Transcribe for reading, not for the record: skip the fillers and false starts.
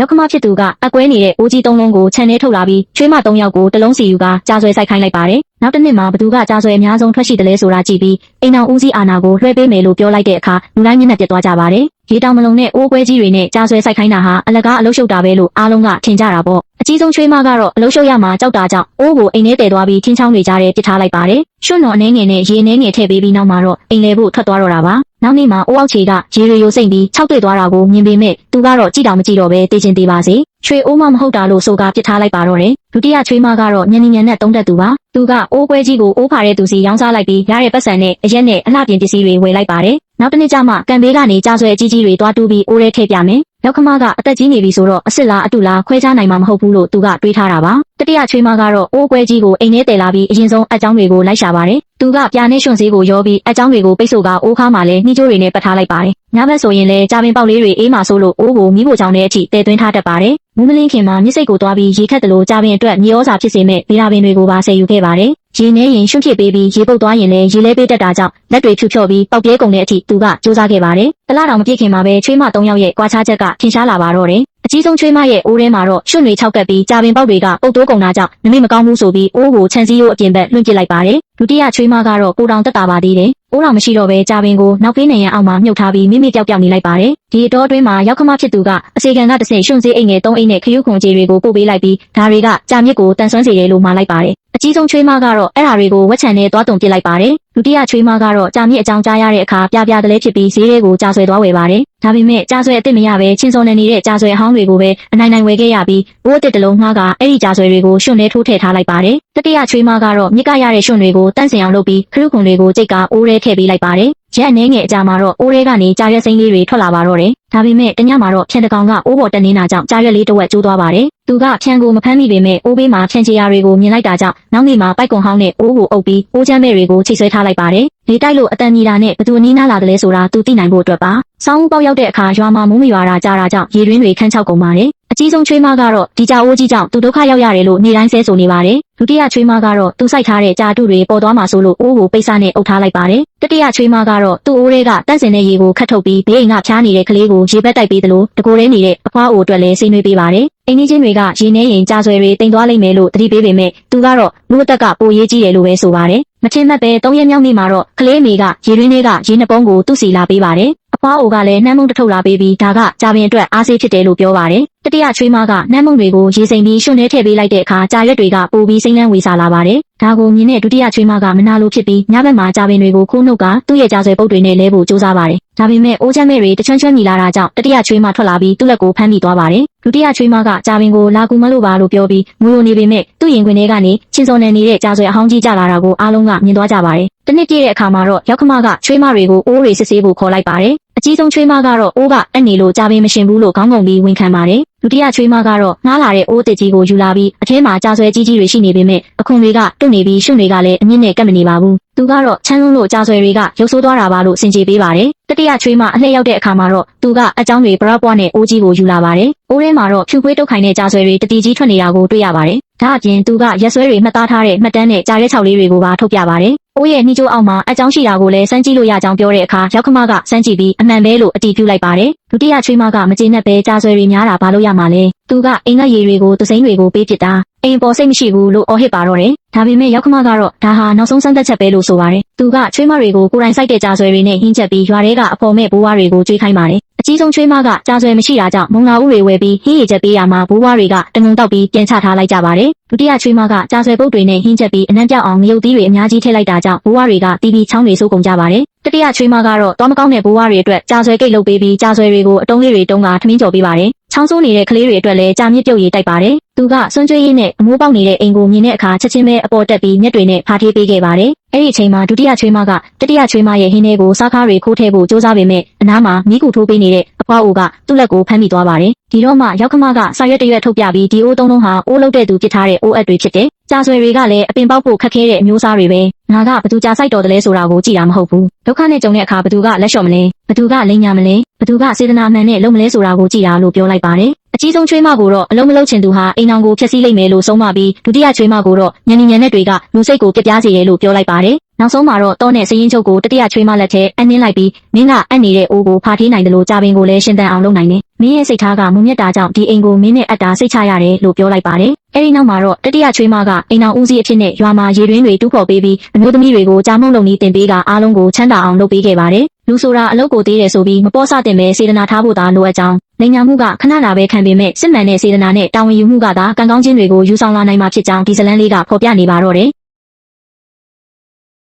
ရောက်ခမဖြစ်သူကအကွဲနေတဲ့အိုးကြီး3လုံးကိုခြံထဲထုတ်လာပြီးချွေးမ3ယောက်ကိုတစ်လုံးစီယူကကြားဆွဲစိုက်ခိုင်းလိုက်ပါတယ်နောက်တစ်နှစ်မှာဘသူကကြားဆွဲအများဆုံးထွက်ရှိတယ်လဲဆိုတာကြည့်ပြီးအိမ်အောင်ဦးစီးအာဏာကိုလွှဲပေးမယ်လို့ပြောလိုက်တဲ့အခါလူတိုင်းမျက်နှာပြတ်သွားကြပါတယ်ရေတောင်မလုံနဲ့အိုးကွဲကြီးတွေနဲ့ကြားဆွဲစိုက်ခိုင်းတာဟာအလကားအလုရှုပ်တာပဲလို့အားလုံးကထင်ကြတာပေါ့အကြီးဆုံးချွေးမကတော့အလုရှုပ်ရမှာကြောက်တာကြောင့်အိုးကိုအိမ်ထဲတည်သွားပြီးထင်းချောင်းတွေကြားထဲပစ်ထားလိုက်ပါတယ်ရွှွန့်တော်အနေငယ်နဲ့ရေအနေငယ်ထည့်ပေးပြီးနောက်မှာတော့အိမ်လဲဖို့ထွက်သွားတော့တာပါနောက်နေ့မှာအိုးအောက်ခြေကရေရီယိုစိမ့်ပြီးခြောက်တွေ့သွားတာကိုမြင်ပေမဲ့သူကတော့ကြည့်တောင်မကြည့်တော့ပဲတေးချင်းသေးပါစေချွေအိုးမဟုတ်တာလို့ဆိုကာပစ်ထားလိုက်ပါတော့တယ်ဒုတိယချွေးမကတော့ညံညံနဲ့တုံးတက်သူပါသူကအိုးကွဲကြီးကိုအိုးဖာတဲ့သူစီရောင်းစားလိုက်ပြီးရတဲ့ပတ်စံနဲ့အရက်နဲ့အလှပြင်ပစ္စည်းတွေဝယ်လိုက်ပါတယ်နောက်တစ်နေ့ကျမှကံဘေးကနေကြားဆွဲအကြီးကြီးတွေတွားတူးပြီးအိုးရဲထည့်ပြမယ်ရောက်ခမကအသက်ကြီးနေပြီဆိုတော့အစ်စ်လားအတူလားခွဲခြားနိုင်မှာမဟုတ်ဘူးလို့သူကတွေးထားတာပါတတိယချွေးမကတော့အိုးကွဲကြီးကိုအိမ်ထဲတည်လာပြီးအရင်ဆုံးအကြောင်းတွေကိုလိုက်ရှာပါတယ်သူကပြာနဲ့ရွှွန့်စည်းကိုရောပြီးအကြောင်းတွေကိုပိတ်ဆို့ကအိုးခါမှာလဲနှီးကြိုးတွေနဲ့ပတ်ထားလိုက်ပါတယ်ညဘက်ဆိုရင်လဲကြာပင်ပေါက်လေးတွေအေးမှဆိုလို့အိုးကိုမိဖို့ချောင်းတဲ့အထိတည်သွင်းထားတတ်ပါတယ်မူးမလင်းခင်မှာမြစ်စိတ်ကိုတွားပြီးရေခတ်တယ်လို့ကြာပင်အတွက်မြေဩဇာဖြစ်စေမဲ့ဗေဒပင်တွေကိုပါဆယ်ယူခဲ့ပါတယ်ရေနဲ့ရင်ရွှွန့်ဖြစ်ပေးပြီးရေပုတ်သွားရင်လည်းရေလဲပေးတတ်တာကြောင့်လက်တွေဖြူဖြော့ပြီးပေါက်ပြဲကုန်တဲ့အထိသူကစူးစမ်းခဲ့ပါတယ်တလားတောင်မပြည့်ခင်မှာပဲချွေးမ3ယောက်ရဲ့ကွာခြားချက်ကထင်ရှားလာပါတော့တယ်အကြီးဆုံးချွေးမရဲ့အိုးထဲမှာတော့ရွှွန့်တွေ6ကပ်ပြီးကြာပင်ပေါက်တွေကပုတ်တိုးကုန်တာကြောင့်နမိတ်မကောင်းဘူးဆိုပြီးအိုးကိုခြံစည်းရိုးအပြင်ဘက်လွှင့်ပစ်လိုက်ပါတယ်ဒုတိယချွေးမကတော့ကိုတောင်တက်တာပါသေးတယ်အိုးတော်မရှိတော့ပဲကြာပင်ကိုနောက်ဖေးနေရန်အောက်မှာမြုပ်ထားပြီးမိမိပြောက်ပြောက်နေလိုက်ပါတယ်ဒီအတော်အတွင်းမှာရောက်ခမဖြစ်သူကအစီကံကတဆင့်ရွှွန့်စည်းအိတ်ငယ်3အိတ်နဲ့ခရုခွန်ကြေတွေကိုပို့ပေးလိုက်ပြီးဒါတွေကကြာမြစ်ကိုတန်ဆွမ်းစေတယ်လို့မှာလိုက်ပါတယ်အကြီးဆုံးချွေးမကတော့အဲ့ဓာတွေကိုဝက်ချံနဲ့သွားတုံပစ်လိုက်ပါတယ်ဒုတိယချွေးမကတော့ကြာမြစ်အကြောင်းကြားရတဲ့အခါပြပြတလဲဖြစ်ပြီးဈေးတွေကိုကြာဆွဲသွားဝယ်ပါတယ်ဒါပေမဲ့ကြာဆွဲအစ်စ်မရပဲချင်းစောနေနေတဲ့ကြာဆွဲအဟောင်းတွေကိုပဲအနိုင်နိုင်ဝယ်ခဲ့ရပြီးအိုးအစ်စ်တစ်လုံးငှားကအဲ့ဒီကြာဆွဲတွေကိုရွှွန့်ထဲထိုးထည့်ထားလိုက်ပါတယ်တတိယချွေးမကတော့မြစ်ကရတဲ့ရွှွန့်တွေကိုတန့်စင်အောင်လုပ်ပြီးခရုခွန်တွေကိုကြိတ်ကအိုးထဲထည့်ပေးလိုက်ပါတယ်ရက်အနေငယ်အကြာမှာတော့အိုးထဲကနေကြာရက်စိမ်းလေးတွေထွက်လာပါတော့တယ်ဒါပေမဲ့တညမှာတော့ဖြန်တကောင်ကအိုးပေါ်တက်နေတာကြောင့်ကြာရက်လေးတစ်ဝက်ကျိုးသွားပါတယ်သူကဖြန်ကိုမဖမ်းမိပေမဲ့အိုးဘေးမှာဖြန်ချရာတွေကိုမြင်လိုက်တာကြောင့်နောက်နေ့မှာပိုက်ကွန်ဟောင်းနဲ့အိုးကိုအုပ်ပြီးအိုးချမ်းမဲ့တွေကိုချိတ်ဆွဲထားလိုက်ပါတယ်လေတိုက်လို့အတန်ကြီးတာနဲ့ဘသူအနီးနားလာတယ်လဲဆိုတာသူသိနိုင်ဖို့အတွက်ပါစောင်းဦးပေါက်ရောက်တဲ့အခါရွာမှာမုန်းမရွာတာကြားတာကြောင့်ရေတွင်းတွေခန်းချောက်ကုန်ပါတယ်အကြီးဆုံးချွေးမကတော့ဒီကြာအိုးကြီးကြောင့်သူဒုက္ခရောက်ရတယ်လို့နေတိုင်းဆဲဆိုနေပါတယ်ဒုတိယချွေးမကတော့သူစိုက်ထားတဲ့ကြာတုတွေပေါ်သွားမှာဆိုလို့အိုးကိုပိတ်စနဲ့အုပ်ထားလိုက်ပါတယ်တတိယချွေးမကတော့သူ့အိုးထဲကတန့်စင်တဲ့ရေကိုခတ်ထုတ်ပြီးဘေးအိမ်ကဖျားနေတဲ့ကလေးကိုရေဘက်တိုက်ပေးသလိုတကိုယ်ထဲနေတဲ့အဖွားအိုအတွက်လည်းစိတ်နှွေးပေးပါတယ်အိမ်ကြီးချင်းတွေကရေနှဲရင်ကြာဆွဲတွေတင်သွားလိမ့်မယ်လို့သတိပေးပေမဲ့သူကတော့လူအသက်ကပိုရေးကြီးတယ်လို့ပဲဆိုပါတယ်မချင်းမက်ပဲ3ရက်မြောက်နေ့မှာတော့ကလေးမေကရေတွင်းထဲကရေနှပုံးကိုသူ့စီလာပေးပါတယ်အဖွားအိုကလည်းနှမ်းမုံတစ်ထုပ်လာပေးပြီးဒါကကြာပင်အတွက်အားဆေးဖြစ်တယ်လို့ပြောပါတယ်တတိယချွေးမကနှမ်းမုံတွေကိုရေစိမ်ပြီးရွှွန့်ထဲထည့်ပေးလိုက်တဲ့အခါကြာရက်တွေကပိုပြီးစိမ့်လန်းဝေစာလာပါတယ်ဒါကိုမြင်တဲ့ဒုတိယချွေးမကမနာလိုဖြစ်ပြီးညဘက်မှာကြာပင်တွေကိုခိုးနှုတ်ကသူ့ရဲ့ကြာဆွဲပုတ်တွေနဲ့လဲဖို့ကြိုးစားပါတယ်ဒါပေမဲ့အိုးချမ်းမဲ့တွေတချွန်းချွန်းညီလာတာကြောင့်တတိယချွေးမထွက်လာပြီးသူ့လက်ကိုဖမ်းမိသွားပါတယ်ဒုတိယချွေးမကကြာပင်ကိုလာကူမလို့ပါလို့ပြောပြီးငွေလိုနေပေမဲ့သူ့ရင်ခွင်ထဲကနေချင်းစော်နယ်နေတဲ့ကြာဆွဲအဟောင်းကြီးကြလာတာကိုအားလုံးကမြင်သွားကြပါတယ်တနစ်ပြည့်တဲ့အခါမှာတော့ရောက်ခမကချွေးမတွေကိုအိုးတွေစစ်ဆေးဖို့ခေါ်လိုက်ပါတယ်အကြီးဆုံးချွေးမကတော့အိုးကအက်နေလို့ကြာပင်မရှင်ဘူးလို့ခေါင်းငုံပြီးဝန်ခံပါတယ်ဒုတိယချွေးမကတော့ငှားလာတဲ့အိုးတစ်ကြီးကိုယူလာပြီးအထဲမှာကြာဆွဲကြီးကြီးတွေရှိနေပေမဲ့အခွန်တွေကတွတ်နေပြီးရွှွန့်တွေကလည်းအမြင့်နဲ့ကပ်မနေပါဘူးသူကတော့ချမ်းလွန်းလို့ကြာဆွဲတွေကရုပ်ဆိုးသွားတာပါလို့စင်ကြေပေးပါတယ်တတိယချွေးမအလှည့်ရောက်တဲ့အခါမှာတော့သူကအကြောင်းတွေဘရပွားနဲ့အိုးကြီးကိုယူလာပါတယ်အိုးထဲမှာတော့ဖြူခွေးတုတ်ခိုင်တဲ့ကြာဆွဲတွေတတိကြီးထွက်နေတာကိုတွေ့ရပါတယ်ဒါအပြင်သူကရက်ဆွဲတွေမှတ်သားထားတဲ့မှတ်တမ်းနဲ့ကြာရဲ6လေးတွေကိုပါထုတ်ပြပါတယ်အိုးရဲ့နှီးကြိုးအောက်မှာအကြောင်းရှိတာကိုလည်းစမ်းကြည့်လို့ရကြောင်းပြောတဲ့အခါရောက်ခမကစမ်းကြည့်ပြီးအမှန်ပဲလို့အတည်ပြုလိုက်ပါတယ်ဒုတိယချွေးမကမကျေနပ်ပဲကြာဆွဲတွေများတာဘာလို့ရမှာလဲသူကအိမ်ကရေတွေကိုသစိမ်းတွေကိုပေးပစ်တာအိမ်ပေါ်စိတ်မရှိဘူးလို့အော်ဟစ်ပါတော့တယ်ဒါပေမဲ့ရောက်ခမကတော့ဒါဟာနောက်ဆုံးစမ်းသပ်ချက်ပဲလို့ဆိုပါတယ်သူကချွေးမတွေကိုကိုယ်တိုင်စိုက်တဲ့ကြာဆွဲတွေနဲ့ဟင်းချက်ပြီးရွာထဲကအဖော်မဲ့ဘိုးဝါတွေကိုကြွေးခိုင်းပါတယ်အကြီးဆုံးချွေးမကကြာဆွဲမရှိတာကြောင့်မုံလာဥတွေဝယ်ပြီးဟင်းရည်ချက်ပေးရမှာဘိုးဝါတွေကတငုံတောက်ပြီးပြန်ချထားလိုက်ကြပါတယ်ဒုတိယချွေးမကကြာဆွဲပုတ်တွေနဲ့ဟင်းချက်ပြီးအနှံ့ပြောက်အောင်ငရုတ်သီးတွေအများကြီးထည့်လိုက်တာကြောင့်ဘိုးဝါတွေကတီးပြီးချောင်းတွေစိုးကုန်ကြပါတယ်တတိယချွေးမကတော့သွားမကောင်းတဲ့ဘိုးဝါတွေအတွက်ကြာဆွဲကိတ်လုပ်ပေးပြီးကြာဆွဲတွေကိုအတုံးလေးတွေတုံးကထမင်းကြော်ပေးပါတယ်ချောင်းဆိုးနေတဲ့ကလေးတွေအတွက်လည်းကြာမြင့်ပြုတ်ရည်တိုက်ပါတယ်သူကစွန့်ကြွေးရည်နဲ့အမိုးပေါက်နေတဲ့အိမ်ကိုမြင်တဲ့အခါချက်ချင်းပဲအပေါ်တက်ပြီးမျက်တွေနဲ့ဖားထေးပေးခဲ့ပါတယ်အဲ့ဒီအချိန်မှာဒုတိယချွေးမကတတိယချွေးမရဲ့ဟင်းထဲကိုစားကားတွေခိုးထည့်ဖို့စူးစမ်းပေမဲ့အနားမှာမိကူထိုးပေးနေတဲ့အဖွားအိုကသူ့လက်ကိုဖမ်းမိသွားပါတယ်ဒီတော့မှရောက်ခမကစာရွက်တရွက်ထုတ်ပြပြီးဒီအိုးသုံးလုံးဟာအိုးလုတ်တဲ့သူပစ်ထားတဲ့အိုးအပ်တွေဖြစ်တယ်ကြာဆွဲတွေကလည်းအပင်ပေါက်ဖို့ခက်ခဲတဲ့အမျိုးအစားတွေပဲငါကဘသူကြာဆိုင်တော်တယ်လဲဆိုတာကိုကြည့်တာမဟုတ်ဘူးဒုက္ခနဲ့ကြုံတဲ့အခါဘသူကလက်လျှော့မလဲဘသူကလိမ်ညာမလဲဘသူကစေတနာမှန်နဲ့လုံမလဲဆိုတာကိုကြည့်တာလို့ပြောလိုက်ပါတယ်အကြီးဆုံးချွေးမကိုတော့အလုံးမလုံးချင်သူဟာအိမ်အောင်ကိုဖျက်ဆီးလိုက်မယ်လို့ဆုံးမပြီးဒုတိယချွေးမကိုတော့ညံညံနဲ့တွေကလူစိတ်ကိုပြပြစေတယ်လို့ပြောလိုက်ပါတယ် နောက်ဆုံးမှာတော့တောနဲ့စရင်ချုပ်ကိုတတိယချွေးမလက်ထဲအနှင်းလိုက်ပြီးမင်းကအပ်နေတဲ့အိုးကိုဖာထေးနိုင်တယ်လို့ကြာပင်ကိုလည်းရှင်းတန်အောင်လုပ်နိုင်တယ်မင်းရဲ့စိတ်ထားကမုံမြတ်တာကြောင့်ဒီအိမ်ကိုမင်းနဲ့အပ်တာစိတ်ချရတယ်လို့ပြောလိုက်ပါတယ်အဲဒီနောက်မှာတော့တတိယချွေးမကအိမ်တော်ဦးစီးအဖြစ်နဲ့ရွာမှာရေတွင်းတွေတူးဖော်ပေးပြီးအမျိုးသမီးတွေကိုကြားမုံလုံနီးတင်ပေးကအားလုံးကိုချမ်းသာအောင်လုပ်ပေးခဲ့ပါတယ်လူဆိုတာအလုပ်ကိုသေးတယ်ဆိုပြီးမပေါ်ဆတင်ပဲစေတနာထားဖို့သာလိုအပ်ကြောင်းလိန်ညာမှုကခဏလာပဲခံပေမဲ့စစ်မှန်တဲ့စေတနာနဲ့တာဝန်ယူမှုကသာကံကောင်းခြင်းတွေကိုယူဆောင်လာနိုင်မှာဖြစ်ကြောင်းဒီဇလန်းလေးကဖော်ပြနေပါတော့တယ်